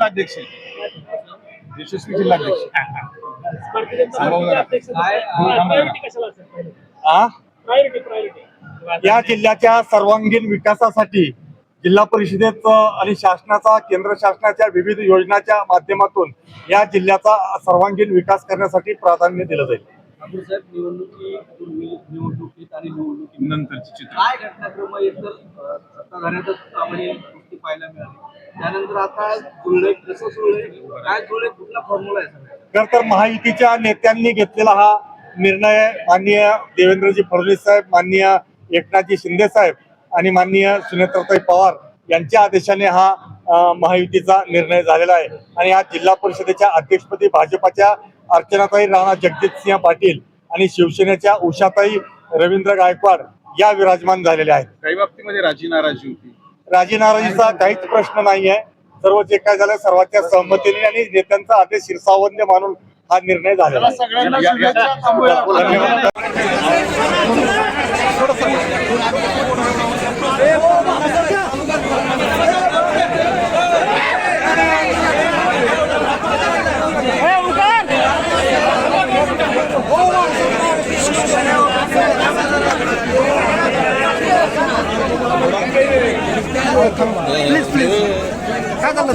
जिल्हाध्यक्ष यशस्वी जिल्हाध्यक्ष या जिल्ह्याच्या सर्वांगीण विकासासाठी जिल्हा परिषदेत आणि शासनाचा केंद्र शासनाच्या विविध योजनांच्या माध्यमातून या जिल्ह्याचा सर्वांगीण विकास करण्यासाठी प्राधान्य दिलं जाईल. निवडणुकीत आणि निवडणुकीनंतरची चित्र काय घटनाक्रम एकतर सत्ताधाऱ्यातच आम्हाला गोष्टी पाहायला मिळाल्या, त्यानंतर आता जुळले कसं जुळले, काय जुळले, कुठला फॉर्म्युला आहे सगळ्यात? तर महायुतीच्या नेत्यांनी घेतलेला हा निर्णय माननीय देवेंद्रजी फडणवीस साहेब, माननीय एकनाथजी शिंदे साहेब आणि माननीय सुनेत्राताई पवार यांच्या आदेशाने हा महायुतीचा निर्णय झालेला आहे. आणि आज जिल्हा परिषदेच्या अध्यक्षपदी भाजपाच्या अर्चनाताई राणा जगजितसिंह पाटील आणि शिवसेनेच्या उषाताई रवींद्र गायकवाड या विराजमान झालेल्या आहेत. काही बाबतीमध्ये राजी नाराजी होती. राजी नाराजीचा काहीच प्रश्न नाही आहे. सर्व जे काय झालं सर्वांच्या सहमतीने आणि नेत्यांचा आदेश शिरसावंत मानून हा निर्णय झालेला आहे. सगळ्यांना शुभेच्छा. थांबूया. धन्यवाद. प्लीज काय चाललं